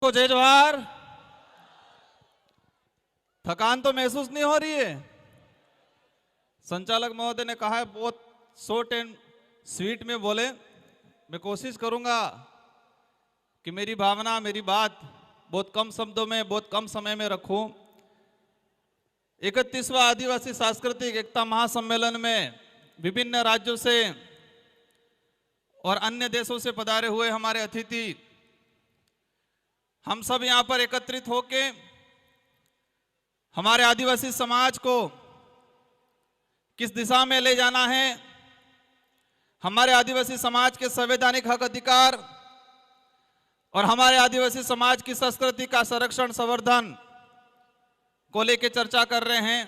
को जय जवाहर। थकान तो महसूस नहीं हो रही है? संचालक महोदय ने कहा है बहुत शॉर्ट एंड स्वीट में बोले। मैं कोशिश करूंगा कि मेरी भावना, मेरी बात बहुत कम शब्दों में, बहुत कम समय में रखूं। 31वां आदिवासी सांस्कृतिक एकता महासम्मेलन में विभिन्न राज्यों से और अन्य देशों से पधारे हुए हमारे अतिथि, हम सब यहां पर एकत्रित होके हमारे आदिवासी समाज को किस दिशा में ले जाना है, हमारे आदिवासी समाज के संवैधानिक हक अधिकार और हमारे आदिवासी समाज की संस्कृति का संरक्षण संवर्धन को लेकर चर्चा कर रहे हैं।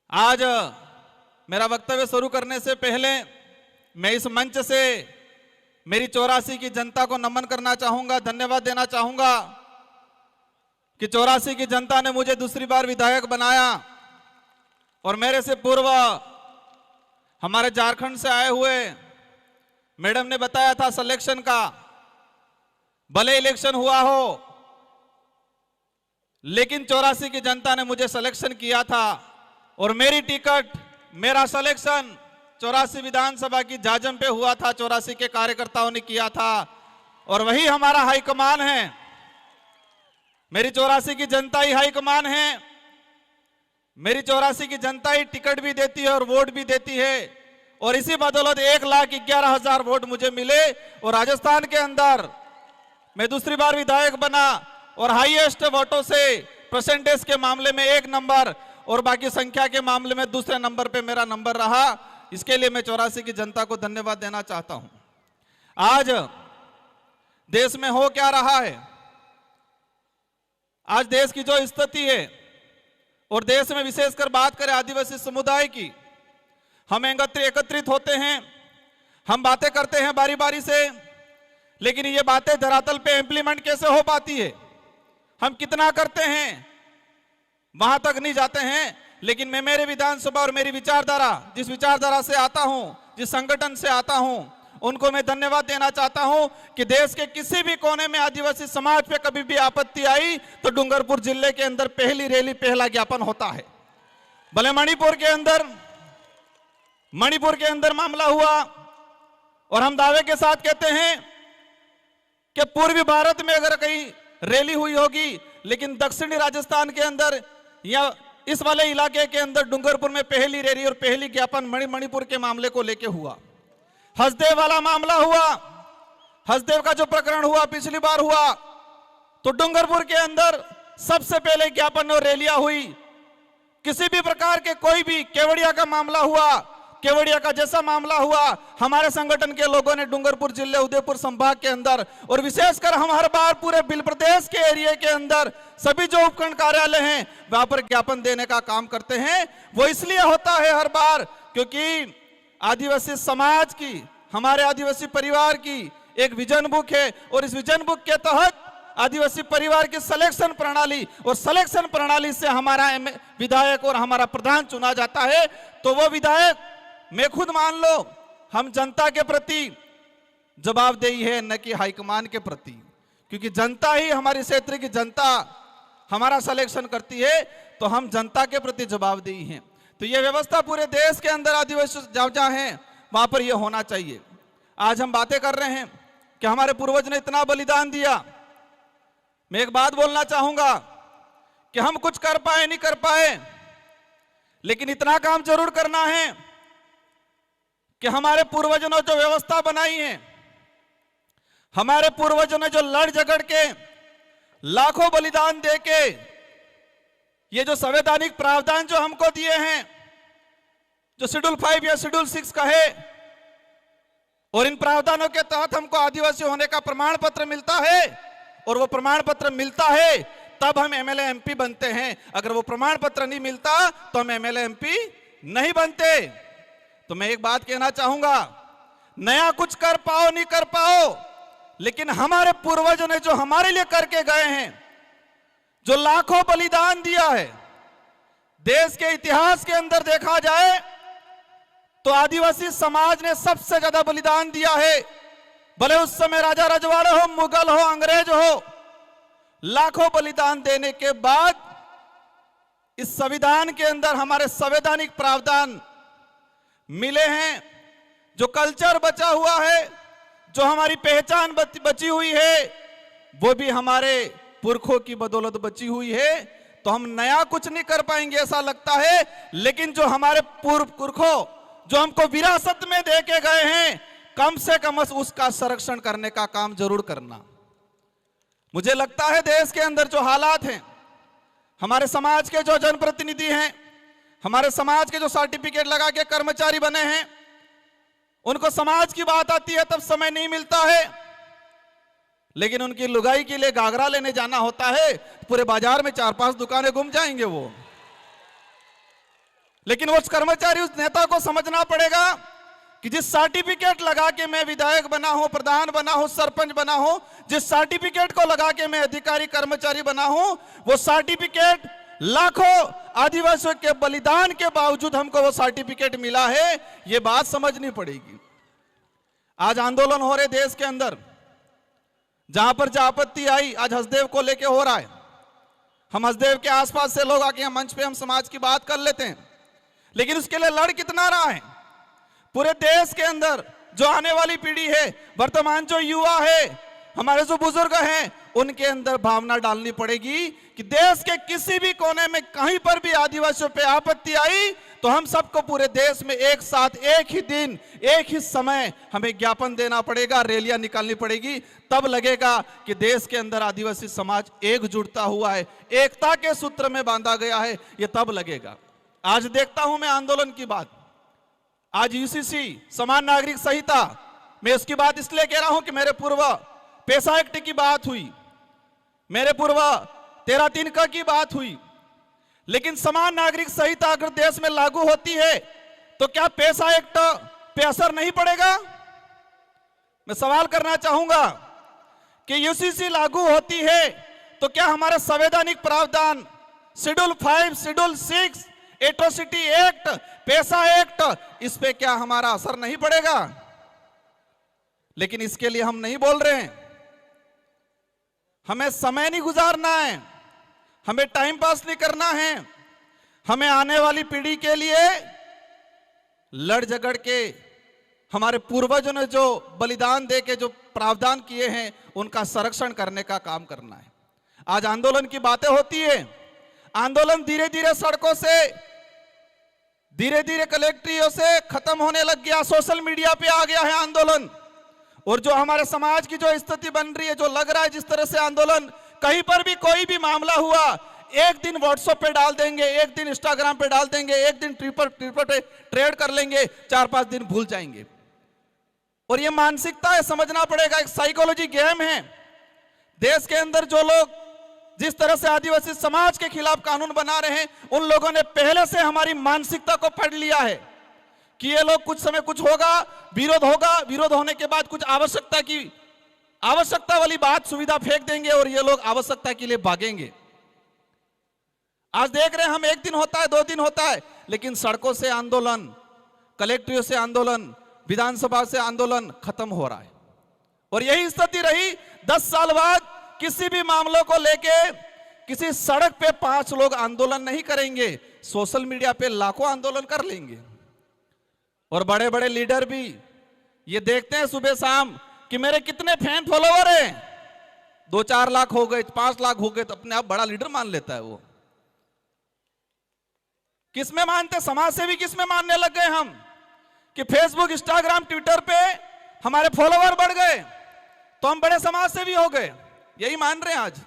आज मेरा वक्तव्य शुरू करने से पहले मैं इस मंच से मेरी 84 की जनता को नमन करना चाहूंगा, धन्यवाद देना चाहूंगा कि 84 की जनता ने मुझे दूसरी बार विधायक बनाया और मेरे से पूर्व हमारे झारखंड से आए हुए मैडम ने बताया था सिलेक्शन का, भले इलेक्शन हुआ हो लेकिन 84 की जनता ने मुझे सिलेक्शन किया था और मेरी टिकट, मेरा सिलेक्शन 84 विधानसभा की जाजम पे हुआ था। 84 के कार्यकर्ताओं ने किया था और वही हमारा हाईकमान है। मेरी 84 की जनता ही हाईकमान है। मेरी 84 की जनता ही टिकट भी देती है और वोट भी देती है और इसी बदौलत 1,11,000 वोट मुझे मिले और राजस्थान के अंदर मैं दूसरी बार विधायक बना और हाईएस्ट वोटों से परसेंटेज के मामले में 1 नंबर और बाकी संख्या के मामले में दूसरे नंबर पे मेरा नंबर रहा। इसके लिए मैं 84 की जनता को धन्यवाद देना चाहता हूं। आज देश में हो क्या रहा है, आज देश की जो स्थिति है और देश में विशेषकर बात करें आदिवासी समुदाय की, हम एकत्रित होते हैं, हम बातें करते हैं बारी बारी से, लेकिन ये बातें धरातल पे इंप्लीमेंट कैसे हो पाती है, हम कितना करते हैं वहां तक नहीं जाते हैं। लेकिन मैं मेरे विधानसभा और मेरी विचारधारा, जिस विचारधारा से आता हूं, जिस संगठन से आता हूं, उनको मैं धन्यवाद देना चाहता हूं कि देश के किसी भी कोने में आदिवासी समाज पे कभी भी आपत्ति आई तो डूंगरपुर जिले के अंदर पहली रैली, पहला ज्ञापन होता है। भले मणिपुर के अंदर मामला हुआ और हम दावे के साथ कहते हैं कि पूर्वी भारत में अगर कहीं रैली हुई होगी, लेकिन दक्षिणी राजस्थान के अंदर या इस वाले इलाके के अंदर डूंगरपुर में पहली रैली और पहली ज्ञापन मणिपुर के मामले को लेके हुआ। हसदेव वाला मामला हुआ, हसदेव का जो प्रकरण हुआ पिछली बार हुआ तो डूंगरपुर के अंदर सबसे पहले ज्ञापन और रैलियां हुई। किसी भी प्रकार के कोई भी केवड़िया का मामला हुआ, केवड़िया का जैसा मामला हुआ, हमारे संगठन के लोगों ने डूंगरपुर जिले, उदयपुर संभाग के अंदर और विशेषकर हम हर बार पूरे बिल प्रदेश के एरिया के अंदर सभी जो उपखंड कार्यालय हैं वहां पर ज्ञापन देने का काम करते हैं। वो इसलिए होता है हर बार क्योंकि आदिवासी समाज की, हमारे आदिवासी परिवार की एक विजन बुक है और इस विजन बुक के तहत आदिवासी परिवार की सिलेक्शन प्रणाली और सिलेक्शन प्रणाली से हमारा विधायक और हमारा प्रधान चुना जाता है। तो वो विधायक, मैं खुद मान लो, हम जनता के प्रति जवाबदेही है, न कि हाईकमान के प्रति, क्योंकि जनता ही, हमारी क्षेत्र की जनता हमारा सिलेक्शन करती है तो हम जनता के प्रति जवाबदेही हैं। तो ये व्यवस्था पूरे देश के अंदर आदिवासी जहाँ हैं वहां पर ये होना चाहिए। आज हम बातें कर रहे हैं कि हमारे पूर्वज ने इतना बलिदान दिया। मैं एक बात बोलना चाहूंगा कि हम कुछ कर पाए नहीं कर पाए, लेकिन इतना काम जरूर करना है कि हमारे पूर्वजों ने जो व्यवस्था बनाई है, हमारे पूर्वजों ने जो लड़ झगड़ के लाखों बलिदान देके ये जो संवैधानिक प्रावधान जो हमको दिए हैं, जो शेड्यूल 5 या शेड्यूल 6 का है, और इन प्रावधानों के तहत हमको आदिवासी होने का प्रमाण पत्र मिलता है और वो प्रमाण पत्र मिलता है तब हम एमएलए एमपी बनते हैं। अगर वो प्रमाण पत्र नहीं मिलता तो हम एमएलए एमपी नहीं बनते। तो मैं एक बात कहना चाहूंगा, नया कुछ कर पाओ नहीं कर पाओ, लेकिन हमारे पूर्वजों ने जो हमारे लिए करके गए हैं, जो लाखों बलिदान दिया है, देश के इतिहास के अंदर देखा जाए तो आदिवासी समाज ने सबसे ज्यादा बलिदान दिया है। भले उस समय राजा रजवाड़े हो, मुगल हो, अंग्रेज हो, लाखों बलिदान देने के बाद इस संविधान के अंदर हमारे संवैधानिक प्रावधान मिले हैं। जो कल्चर बचा हुआ है, जो हमारी पहचान बची हुई है, वो भी हमारे पुरखों की बदौलत बची हुई है। तो हम नया कुछ नहीं कर पाएंगे ऐसा लगता है, लेकिन जो हमारे पुरखों जो हमको विरासत में दे के गए हैं, कम से कम उसका संरक्षण करने का काम जरूर करना। मुझे लगता है देश के अंदर जो हालात हैं, हमारे समाज के जो जनप्रतिनिधि हैं, हमारे समाज के जो सर्टिफिकेट लगा के कर्मचारी बने हैं, उनको समाज की बात आती है तब समय नहीं मिलता है, लेकिन उनकी लुगाई के लिए घाघरा लेने जाना होता है, पूरे बाजार में 4-5 दुकानें घूम जाएंगे वो। लेकिन उस कर्मचारी, उस नेता को समझना पड़ेगा कि जिस सर्टिफिकेट लगा के मैं विधायक बना हूं, प्रधान बना हूं, सरपंच बना हूं, जिस सर्टिफिकेट को लगा के मैं अधिकारी कर्मचारी बना हूं, वो सर्टिफिकेट लाखों आदिवासियों के बलिदान के बावजूद हमको वो सर्टिफिकेट मिला है। ये बात समझनी पड़ेगी। आज आंदोलन हो रहे देश के अंदर, जहां पर जहां आपत्ति आई, आज हसदेव को लेके हो रहा है। हम हसदेव के आसपास से लोग आके मंच पे हम समाज की बात कर लेते हैं, लेकिन उसके लिए लड़ कितना रहा है पूरे देश के अंदर। जो आने वाली पीढ़ी है, वर्तमान जो युवा है, हमारे जो बुजुर्ग हैं, उनके अंदर भावना डालनी पड़ेगी कि देश के किसी भी कोने में कहीं पर भी आदिवासियों पे आपत्ति आई तो हम सबको पूरे देश में एक साथ, एक ही दिन, एक ही समय हमें ज्ञापन देना पड़ेगा, रैलियां निकालनी पड़ेगी। तब लगेगा कि देश के अंदर आदिवासी समाज एकजुटता हुआ है, एकता के सूत्र में बांधा गया है। ये तब लगेगा। आज देखता हूं मैं आंदोलन की बात, आज यूसीसी समान नागरिक संहिता, मैं उसकी बात इसलिए कह रहा हूं कि मेरे पूर्व पेशा एक्ट की बात हुई, मेरे पूर्व 13(3) का की बात हुई, लेकिन समान नागरिक संहिता अगर देश में लागू होती है तो क्या पेशा एक्ट पे असर नहीं पड़ेगा? मैं सवाल करना चाहूंगा कि यूसीसी लागू होती है तो क्या हमारा संवैधानिक प्रावधान शेड्यूल 5, शेड्यूल 6, एट्रोसिटी एक्ट, पेशा एक्ट, इस पे क्या हमारा असर नहीं पड़ेगा? लेकिन इसके लिए हम नहीं बोल रहे हैं। हमें समय नहीं गुजारना है, हमें टाइम पास नहीं करना है, हमें आने वाली पीढ़ी के लिए लड़ झगड़ के, हमारे पूर्वजों ने जो बलिदान दे के जो प्रावधान किए हैं, उनका संरक्षण करने का काम करना है। आज आंदोलन की बातें होती है, आंदोलन धीरे धीरे सड़कों से, धीरे धीरे कलेक्ट्रियों से खत्म होने लग गया, सोशल मीडिया पे आ गया है आंदोलन। और जो हमारे समाज की जो स्थिति बन रही है, जो लग रहा है जिस तरह से आंदोलन, कहीं पर भी कोई भी मामला हुआ, एक दिन व्हाट्सएप पे डाल देंगे, एक दिन इंस्टाग्राम पे डाल देंगे, एक दिन ट्विटर पे ट्रेड कर लेंगे, 4-5 दिन भूल जाएंगे। और ये मानसिकता है, समझना पड़ेगा, एक साइकोलॉजी गेम है। देश के अंदर जो लोग जिस तरह से आदिवासी समाज के खिलाफ कानून बना रहे हैं, उन लोगों ने पहले से हमारी मानसिकता को पढ़ लिया है कि ये लोग कुछ समय कुछ होगा, विरोध होगा, विरोध होने के बाद कुछ आवश्यकता वाली बात, सुविधा फेंक देंगे और ये लोग आवश्यकता के लिए भागेंगे। आज देख रहे हैं हम, एक दिन होता है, 2 दिन होता है, लेकिन सड़कों से आंदोलन, कलेक्ट्रेट से आंदोलन, विधानसभा से आंदोलन खत्म हो रहा है। और यही स्थिति रही 10 साल बाद। किसी भी मामलों को लेके किसी सड़क पे 5 लोग आंदोलन नहीं करेंगे, सोशल मीडिया पे लाखों आंदोलन कर लेंगे। और बड़े बड़े लीडर भी ये देखते हैं सुबह शाम कि मेरे कितने फैन फॉलोवर हैं, 2-4 लाख हो गए, 5 लाख हो गए, तो अपने आप बड़ा लीडर मान लेता है वो। किसमें मानते? समाज सेवी किसमें मानने लग गए हम कि फेसबुक, इंस्टाग्राम, ट्विटर पे हमारे फॉलोवर बढ़ गए तो हम बड़े समाज सेवी हो गए, यही मान रहे हैं आज।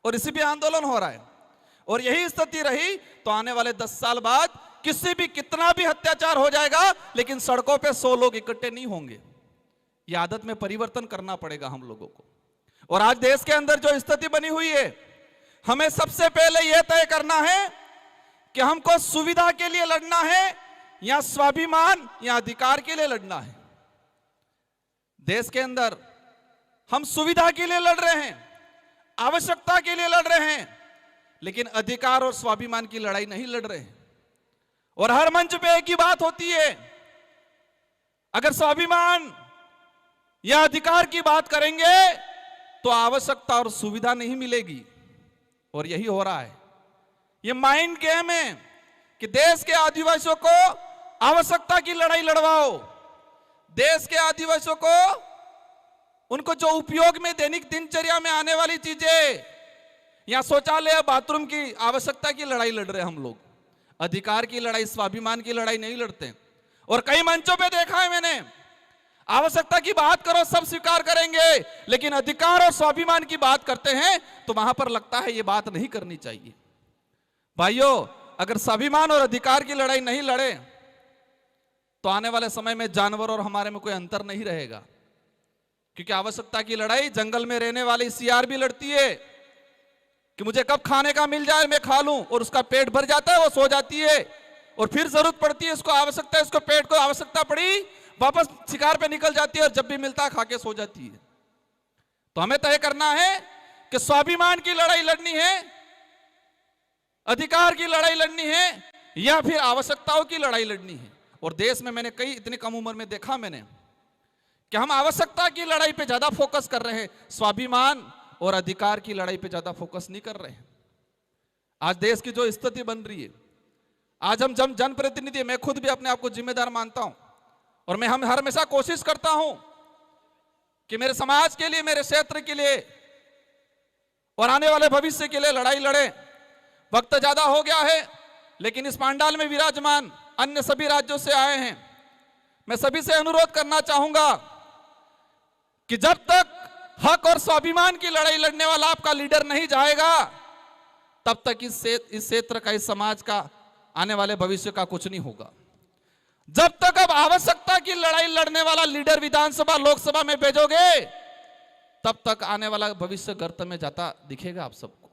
और इसी पे आंदोलन हो रहा है। और यही स्थिति रही तो आने वाले 10 साल बाद किसी भी, कितना भी अत्याचार हो जाएगा, लेकिन सड़कों पे 100 लोग इकट्ठे नहीं होंगे। ये आदत में परिवर्तन करना पड़ेगा हम लोगों को। और आज देश के अंदर जो स्थिति बनी हुई है, हमें सबसे पहले यह तय करना है कि हमको सुविधा के लिए लड़ना है या स्वाभिमान या अधिकार के लिए लड़ना है। देश के अंदर हम सुविधा के लिए लड़ रहे हैं, आवश्यकता के लिए लड़ रहे हैं, लेकिन अधिकार और स्वाभिमान की लड़ाई नहीं लड़ रहे हैं। और हर मंच पे एक ही बात होती है, अगर स्वाभिमान या अधिकार की बात करेंगे तो आवश्यकता और सुविधा नहीं मिलेगी। और यही हो रहा है। ये माइंड गेम है कि देश के आदिवासियों को आवश्यकता की लड़ाई लड़वाओ, देश के आदिवासियों को उनको जो उपयोग में दैनिक दिनचर्या में आने वाली चीजें या शौचालय बाथरूम की आवश्यकता की लड़ाई लड़ रहे हम लोग। अधिकार की लड़ाई, स्वाभिमान की लड़ाई नहीं लड़ते। और कई मंचों पे देखा है मैंने, आवश्यकता की बात करो सब स्वीकार करेंगे, लेकिन अधिकार और स्वाभिमान की बात करते हैं तो वहां पर लगता है ये बात नहीं करनी चाहिए। भाइयों, अगर स्वाभिमान और अधिकार की लड़ाई नहीं लड़े तो आने वाले समय में जानवर और हमारे में कोई अंतर नहीं रहेगा। क्योंकि आवश्यकता की लड़ाई जंगल में रहने वाली सियार भी लड़ती है कि मुझे कब खाने का मिल जाए मैं खा लूं, और उसका पेट भर जाता है, वो सो जाती है, और फिर जरूरत पड़ती है, इसको आवश्यकता है, इसको पेट को आवश्यकता पड़ी, वापस शिकार पे निकल जाती है और जब भी मिलता है खा के सो जाती है। तो हमें तय करना है कि स्वाभिमान की लड़ाई लड़नी है, अधिकार की लड़ाई लड़नी है, या फिर आवश्यकताओं की लड़ाई लड़नी है। और देश में मैंने कई इतनी कम उम्र में देखा मैंने कि हम आवश्यकता की लड़ाई पे ज्यादा फोकस कर रहे हैं, स्वाभिमान और अधिकार की लड़ाई पे ज्यादा फोकस नहीं कर रहे हैं। आज देश की जो स्थिति बन रही है, आज हम जनप्रतिनिधि, मैं खुद भी अपने आप को जिम्मेदार मानता हूं, और मैं हर हमेशा कोशिश करता हूं कि मेरे समाज के लिए, मेरे क्षेत्र के लिए और आने वाले भविष्य के लिए लड़ाई लड़े। वक्त ज्यादा हो गया है, लेकिन इस पांडाल में विराजमान अन्य सभी राज्यों से आए हैं, मैं सभी से अनुरोध करना चाहूंगा कि जब तक हक और स्वाभिमान की लड़ाई लड़ने वाला आपका लीडर नहीं जाएगा, तब तक इस क्षेत्र का, इस समाज का, आने वाले भविष्य का कुछ नहीं होगा। जब तक अब आवश्यकता की लड़ाई लड़ने वाला लीडर विधानसभा, लोकसभा में भेजोगे, तब तक आने वाला भविष्य गर्त में जाता दिखेगा आप सबको।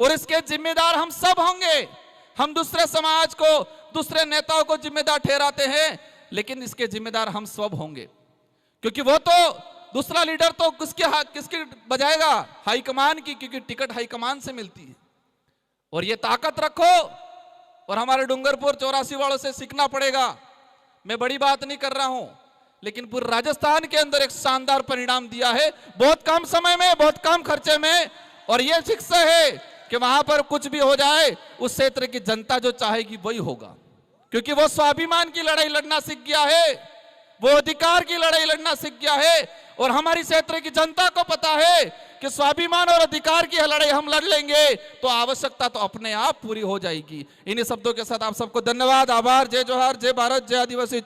और इसके जिम्मेदार हम सब होंगे। हम दूसरे समाज को, दूसरे नेताओं को जिम्मेदार ठहराते हैं, लेकिन इसके जिम्मेदार हम सब होंगे। क्योंकि वो तो दूसरा लीडर तो किसकी बजाएगा? हाईकमान की, क्योंकि टिकट हाईकमान से मिलती है। और ये ताकत रखो, और हमारे डूंगरपुर 84 वालों से सीखना पड़ेगा। मैं बड़ी बात नहीं कर रहा हूं, लेकिन पूरे राजस्थान के अंदर एक शानदार परिणाम दिया है, बहुत कम समय में, बहुत कम खर्चे में। और यह शिक्षा है कि वहां पर कुछ भी हो जाए, उस क्षेत्र की जनता जो चाहेगी वही होगा। क्योंकि वो स्वाभिमान की लड़ाई लड़ना सीख गया है, वो अधिकार की लड़ाई लड़ना सीख गया है। और हमारी क्षेत्र की जनता को पता है कि स्वाभिमान और अधिकार की लड़ाई हम लड़ लेंगे तो आवश्यकता तो अपने आप पूरी हो जाएगी। इन्हीं शब्दों के साथ आप सबको धन्यवाद, आभार। जय जोहार, जय भारत, जय आदिवासी।